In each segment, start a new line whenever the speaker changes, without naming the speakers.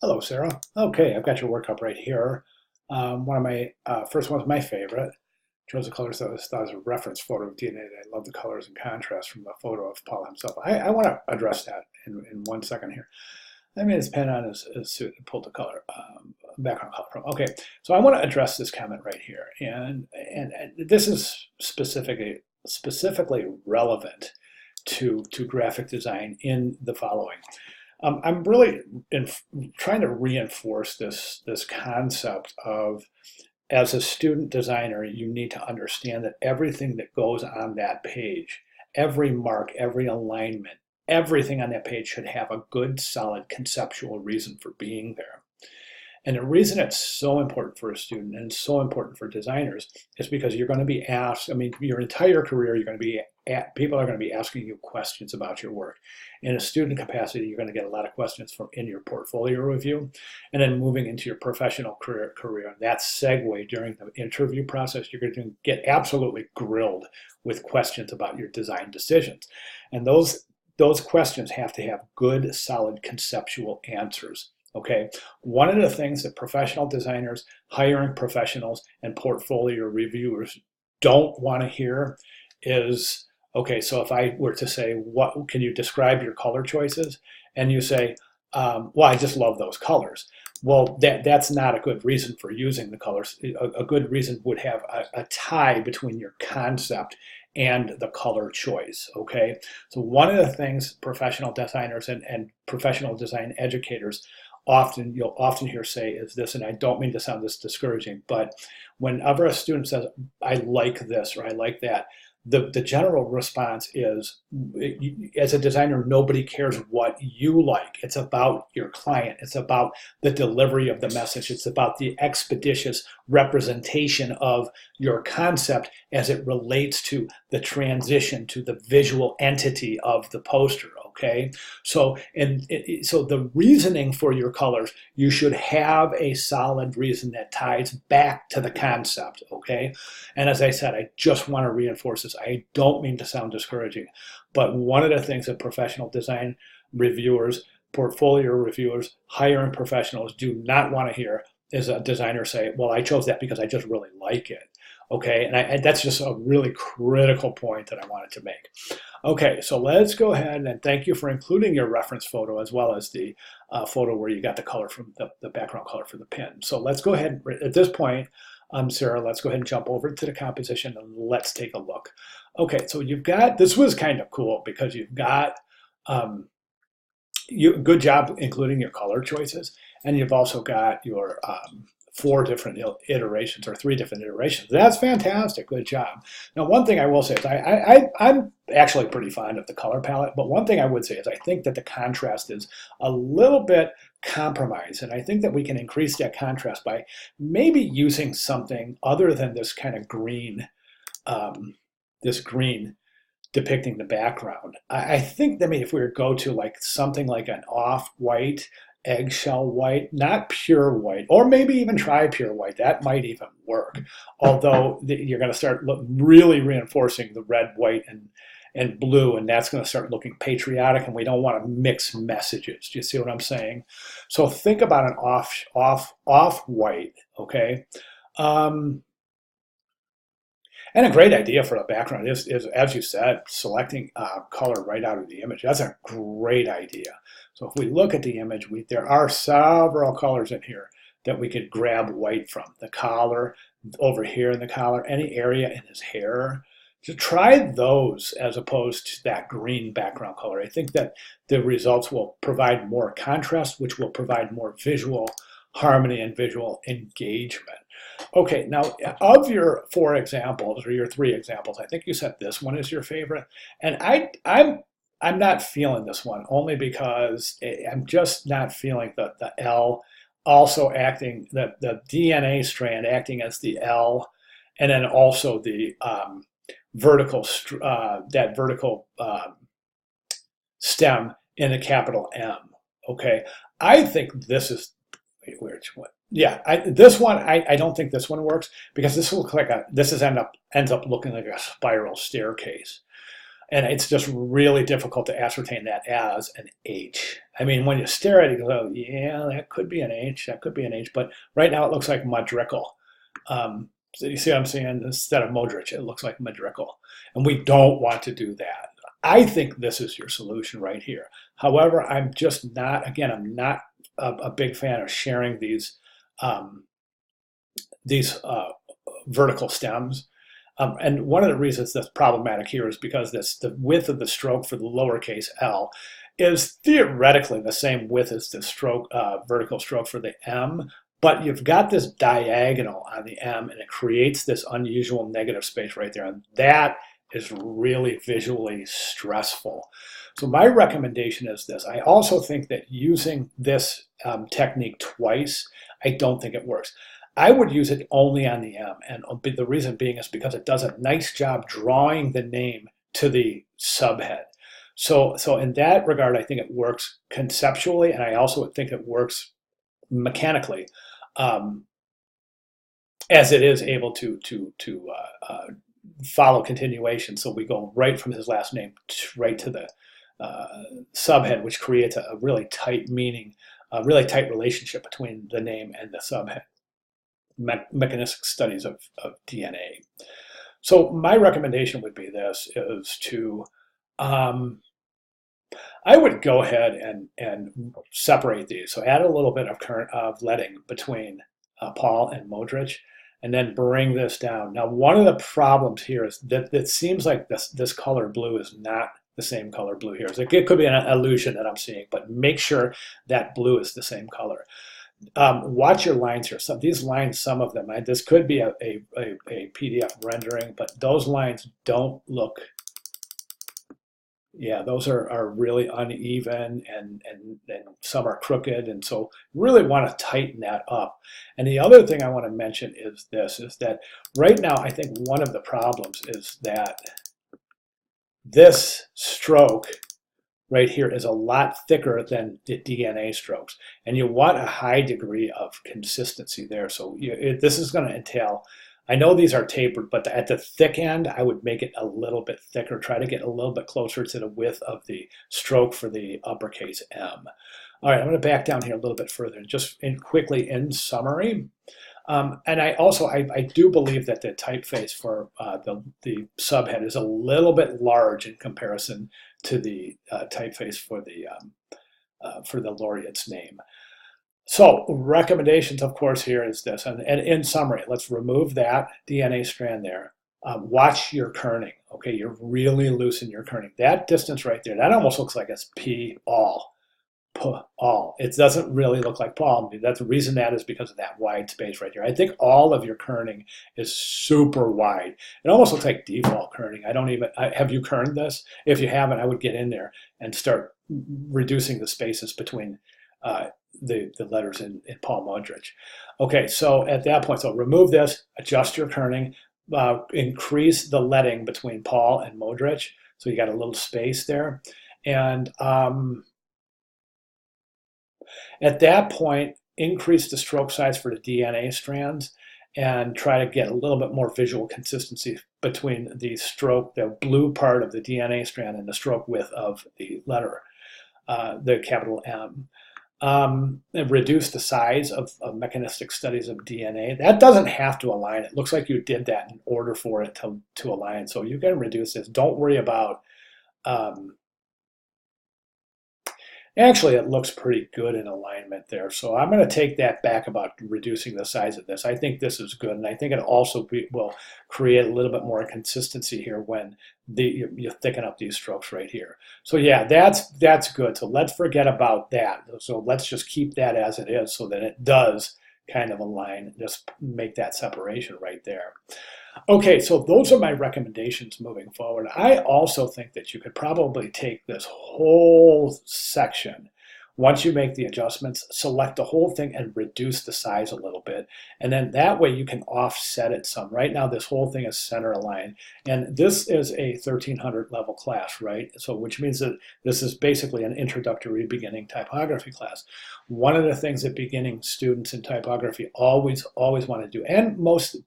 Hello, Sarah. Okay, I've got your workup right here. One of my first one's my favorite. Chose the colors that was a reference photo of DNA. I love the colors and contrast from the photo of Paul himself. I want to address that in 1 second here. I made his pen on his suit and pulled the color background color from. Okay, so I want to address this comment right here, and this is specifically relevant to graphic design in the following. I'm really trying to reinforce this concept of, as a student designer, you need to understand that everything that goes on that page, every mark, every alignment, everything on that page should have a good, solid conceptual reason for being there. And the reason it's so important for a student and so important for designers is because you're going to be asked, I mean, your entire career, people are going to be asking you questions about your work. In a student capacity, you're going to get a lot of questions from in your portfolio review, and then moving into your professional career. That segue during the interview process, you're going to get absolutely grilled with questions about your design decisions. And those questions have to have good, solid conceptual answers. Okay, one of the things that professional designers, hiring professionals, and portfolio reviewers don't want to hear is, okay, so if I were to say, what can you describe your color choices? And you say, well, I just love those colors. Well, that's not a good reason for using the colors. A good reason would have a tie between your concept and the color choice, okay? So one of the things professional designers and professional design educators you'll often hear say is this, and I don't mean to sound this discouraging, but whenever a student says, I like this or I like that, the general response is, as a designer, nobody cares what you like. It's about your client. It's about the delivery of the message. It's about the expeditious representation of your concept as it relates to the transition to the visual entity of the poster. Okay, so so the reasoning for your colors, you should have a solid reason that ties back to the concept. Okay, and as I said, I just want to reinforce this. I don't mean to sound discouraging, but one of the things that professional design reviewers, portfolio reviewers, hiring professionals do not want to hear is a designer say, well, I chose that because I just really like it. Okay, and that's just a really critical point that I wanted to make. Okay, so let's go ahead and thank you for including your reference photo as well as the photo where you got the color from the background color for the pin. So let's go ahead, at this point, Sarah, let's go ahead and jump over to the composition and let's take a look. Okay, so you've got, this was kind of cool because you've got, good job including your color choices, and you've also got your 4 different iterations or 3 different iterations. That's fantastic. Good job. Now, one thing I will say is I'm actually pretty fond of the color palette, but one thing I would say is I think that the contrast is a little bit compromised, and I think that we can increase that contrast by maybe using something other than this kind of green, this green depicting the background. I think that, I mean, if we were to go to like something like an off-white, eggshell white, not pure white, or maybe even try pure white, that might even work. Although you're going to start really reinforcing the red, white, and blue, and that's going to start looking patriotic, and we don't want to mix messages. Do you see what I'm saying? So think about an off white, okay? And a great idea for a background is, as you said, selecting color right out of the image. That's a great idea. So if we look at the image, there are several colors in here that we could grab white from. The collar, over here in the collar, any area in his hair. So try those as opposed to that green background color. I think that the results will provide more contrast, which will provide more visual harmony and visual engagement. Okay, now of your 4 examples or your 3 examples, I think you said this one is your favorite, and I'm not feeling this one only because I'm just not feeling the L also acting, the DNA strand acting as the L, and then also the vertical stem in a capital M. Okay, I think this is, which one? Yeah, this one, I don't think this one works because this will look like ends up looking like a spiral staircase. And it's just really difficult to ascertain that as an H. I mean, when you stare at it, you go, oh, yeah, that could be an H, that could be an H, but right now it looks like Madrigal. So you see what I'm saying? Instead of Modric, it looks like Madrigal. And we don't want to do that. I think this is your solution right here. However, I'm just not, again, I'm not a big fan of sharing um, these vertical stems. And one of the reasons that's problematic here is because the width of the stroke for the lowercase l is theoretically the same width as the vertical stroke for the M, but you've got this diagonal on the M and it creates this unusual negative space right there. And that is really visually stressful. So my recommendation is this. I also think that using this technique twice, I don't think it works. I would use it only on the M, and the reason being is because it does a nice job drawing the name to the subhead. So in that regard, I think it works conceptually, and I also think it works mechanically, um, as it is able to follow continuation. So we go right from his last name right to the subhead, which creates a really tight meaning, a really tight relationship between the name and the subhead. Mechanistic studies of DNA. So my recommendation would be this, is to, I would go ahead and separate these. So add a little bit of leading between Paul and Modric, and then bring this down. Now, one of the problems here is that it seems like this color blue is not the same color blue here. So it could be an illusion that I'm seeing, but make sure that blue is the same color. Watch your lines here. Some these lines, some of them, this could be a PDF rendering, but those lines don't look, yeah, those are really uneven, and some are crooked, and so really want to tighten that up. And the other thing I want to mention is this, is that right now I think one of the problems is that this stroke right here is a lot thicker than the DNA strokes, and you want a high degree of consistency there. So this is going to entail, I know these are tapered, but at the thick end, I would make it a little bit thicker, try to get a little bit closer to the width of the stroke for the uppercase M. All right, I'm going to back down here a little bit further, and just quickly in summary, and I do believe that the typeface for the subhead is a little bit large in comparison to the typeface for the laureate's name. So recommendations, of course, here is this, and in summary, let's remove that DNA strand there. Watch your kerning. Okay, you're really loose in your kerning. That distance right there, that almost looks like it's P all. All. It doesn't really look like Paul. That's the reason that is because of that wide space right here. I think all of your kerning is super wide. It almost looks like default kerning. Have you kerned this? If you haven't, I would get in there and start reducing the spaces between the letters in Paul Modric. Okay, so at that point, so remove this, adjust your kerning, increase the leading between Paul and Modric. So you got a little space there. And at that point, increase the stroke size for the DNA strands and try to get a little bit more visual consistency between the blue part of the DNA strand, and the stroke width of the letter, the capital M. And reduce the size of mechanistic studies of DNA. That doesn't have to align. It looks like you did that in order for it to align. So you can reduce this. Don't worry about actually, it looks pretty good in alignment there. So I'm going to take that back about reducing the size of this. I think this is good, and I think it also will create a little bit more consistency here when you thicken up these strokes right here. So yeah, that's good. So let's forget about that. So let's just keep that as it is, so that it does kind of align. Just make that separation right there. Okay, so those are my recommendations moving forward. I also think that you could probably take this whole section, once you make the adjustments, select the whole thing and reduce the size a little bit. And then that way you can offset it some. Right now, this whole thing is center aligned. And this is a 1300 level class, right? So which means that this is basically an introductory beginning typography class. One of the things that beginning students in typography always want to do, and most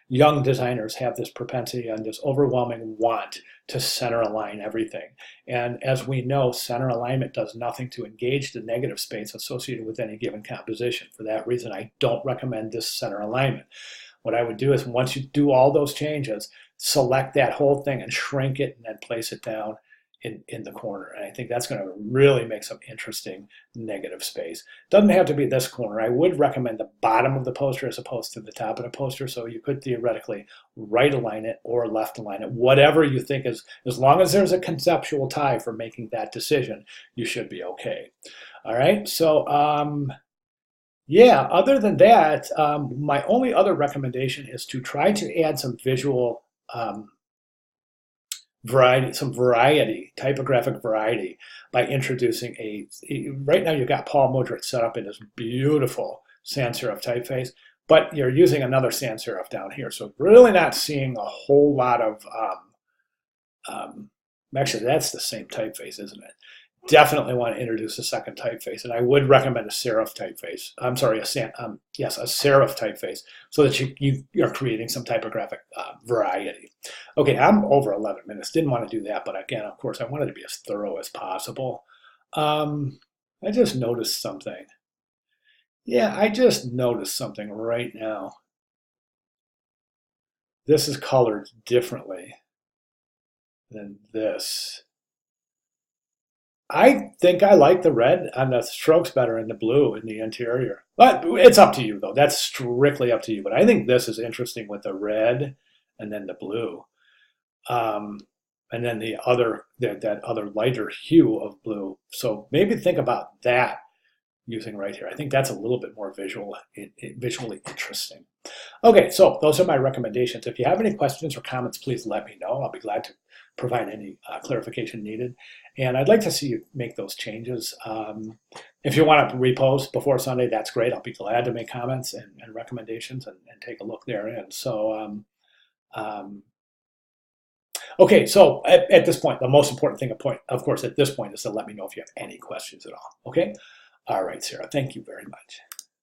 young designers have this propensity and this overwhelming want to center align everything. And as we know, center alignment does nothing to engage the negative space associated with any given composition. For that reason, I don't recommend this center alignment. What I would do is once you do all those changes, select that whole thing and shrink it and then place it down in the corner. And I think that's going to really make some interesting negative space. Doesn't have to be this corner. I would recommend the bottom of the poster as opposed to the top of the poster. So you could theoretically right align it or left align it, whatever you think is, as long as there's a conceptual tie for making that decision, you should be okay. All right. So, yeah, other than that, my only other recommendation is to try to add some visual variety, typographic variety by introducing right now you've got Paul Mudrick set up in this beautiful sans serif typeface, but you're using another sans serif down here. So really not seeing a whole lot of, actually that's the same typeface, isn't it? Definitely want to introduce a second typeface, and I would recommend a serif typeface. I'm sorry, a serif typeface, so that you're creating some typographic variety. Okay, I'm over 11 minutes. Didn't want to do that, but again, of course, I wanted to be as thorough as possible. I just noticed something. Yeah, I just noticed something right now. This is colored differently than this. I think I like the red on the strokes better in the blue in the interior. But it's up to you, though. That's strictly up to you. But I think this is interesting with the red and then the blue. And then the other, that other lighter hue of blue. So maybe think about that using right here. I think that's a little bit more visually interesting. Okay, so those are my recommendations. If you have any questions or comments, please let me know. I'll be glad to provide any clarification needed. And I'd like to see you make those changes. If you want to repost before Sunday, that's great. I'll be glad to make comments and recommendations and take a look therein. So, okay, so at this point, the most important thing, of course, at this point is to let me know if you have any questions at all. Okay? All right, Sarah, thank you very much.